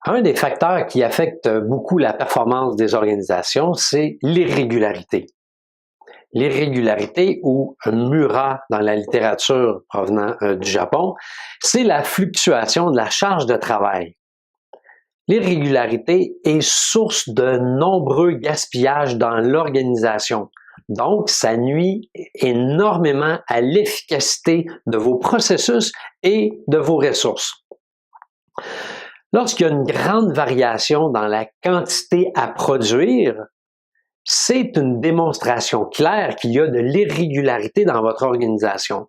Un des facteurs qui affecte beaucoup la performance des organisations, c'est l'irrégularité. L'irrégularité, ou mura dans la littérature provenant du Japon, c'est la fluctuation de la charge de travail. L'irrégularité est source de nombreux gaspillages dans l'organisation. Donc, ça nuit énormément à l'efficacité de vos processus et de vos ressources. Lorsqu'il y a une grande variation dans la quantité à produire, c'est une démonstration claire qu'il y a de l'irrégularité dans votre organisation.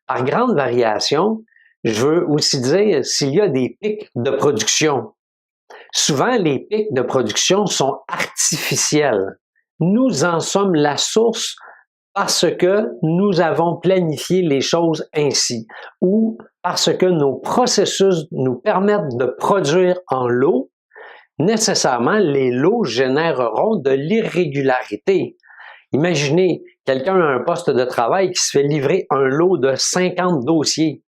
Par grande variation, je veux aussi dire s'il y a des pics de production. Souvent, les pics de production sont artificiels. Nous en sommes la source parce que nous avons planifié les choses ainsi ou parce que nos processus nous permettent de produire en lot. Nécessairement, les lots généreront de l'irrégularité. Imaginez, quelqu'un a un poste de travail qui se fait livrer un lot de 50 dossiers.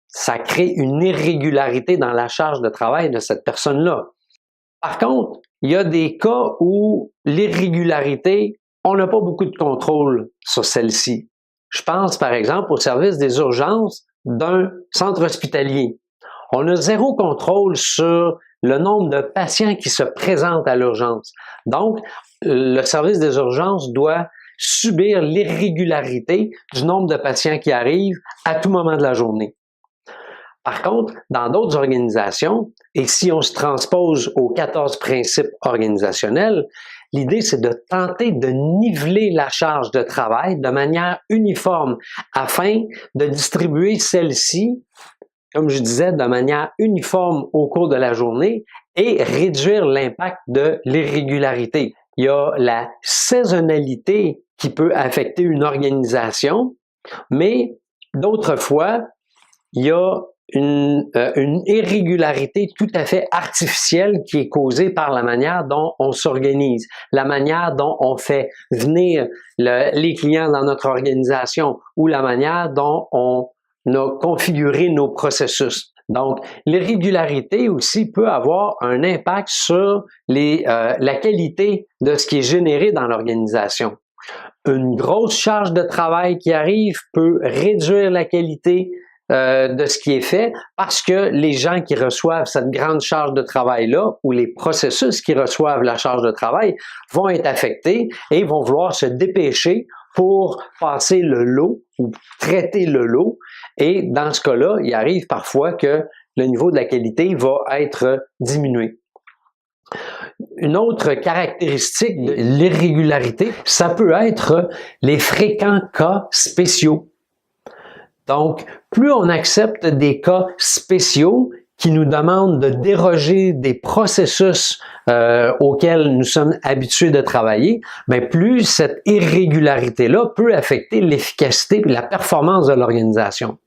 Ça crée une irrégularité dans la charge de travail de cette personne-là. Par contre, il y a des cas où l'irrégularité, on n'a pas beaucoup de contrôle sur celle-ci. Je pense par exemple au service des urgences d'un centre hospitalier. On a zéro contrôle sur le nombre de patients qui se présentent à l'urgence. Donc, le service des urgences doit subir l'irrégularité du nombre de patients qui arrivent à tout moment de la journée. Par contre, dans d'autres organisations, et si on se transpose aux 14 principes organisationnels, l'idée c'est de tenter de niveler la charge de travail de manière uniforme afin de distribuer celle-ci, comme je disais, de manière uniforme au cours de la journée et réduire l'impact de l'irrégularité. Il y a la saisonnalité qui peut affecter une organisation, mais d'autres fois, il y a une irrégularité tout à fait artificielle qui est causée par la manière dont on s'organise, la manière dont on fait venir les clients dans notre organisation ou la manière dont on a configuré nos processus. Donc, l'irrégularité aussi peut avoir un impact sur la qualité de ce qui est généré dans l'organisation. Une grosse charge de travail qui arrive peut réduire la qualité de ce qui est fait parce que les gens qui reçoivent cette grande charge de travail-là ou les processus qui reçoivent la charge de travail vont être affectés et vont vouloir se dépêcher pour passer le lot ou traiter le lot. Et dans ce cas-là, il arrive parfois que le niveau de la qualité va être diminué. Une autre caractéristique de l'irrégularité, ça peut être les fréquents cas spéciaux. Donc, plus on accepte des cas spéciaux qui nous demandent de déroger des processus auxquels nous sommes habitués de travailler, bien, plus cette irrégularité-là peut affecter l'efficacité et la performance de l'organisation.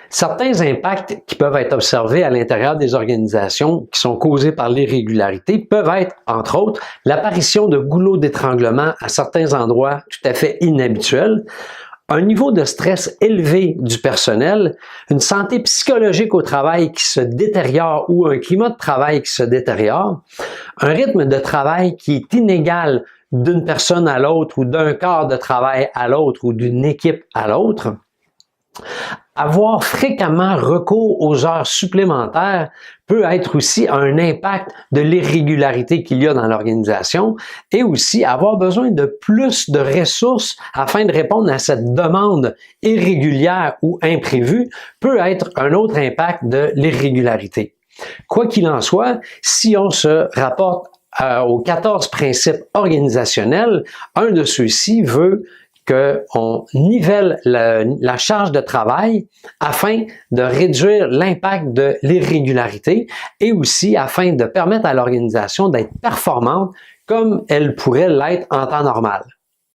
Certains impacts qui peuvent être observés à l'intérieur des organisations qui sont causés par l'irrégularité peuvent être, entre autres, l'apparition de goulots d'étranglement à certains endroits tout à fait inhabituels, un niveau de stress élevé du personnel, une santé psychologique au travail qui se détériore ou un climat de travail qui se détériore, un rythme de travail qui est inégal d'une personne à l'autre ou d'un corps de travail à l'autre ou d'une équipe à l'autre. Avoir fréquemment recours aux heures supplémentaires peut être aussi un impact de l'irrégularité qu'il y a dans l'organisation et aussi avoir besoin de plus de ressources afin de répondre à cette demande irrégulière ou imprévue peut être un autre impact de l'irrégularité. Quoi qu'il en soit, si on se rapporte aux 14 principes organisationnels, un de ceux-ci veut qu'on nivelle la charge de travail afin de réduire l'impact de l'irrégularité et aussi afin de permettre à l'organisation d'être performante comme elle pourrait l'être en temps normal.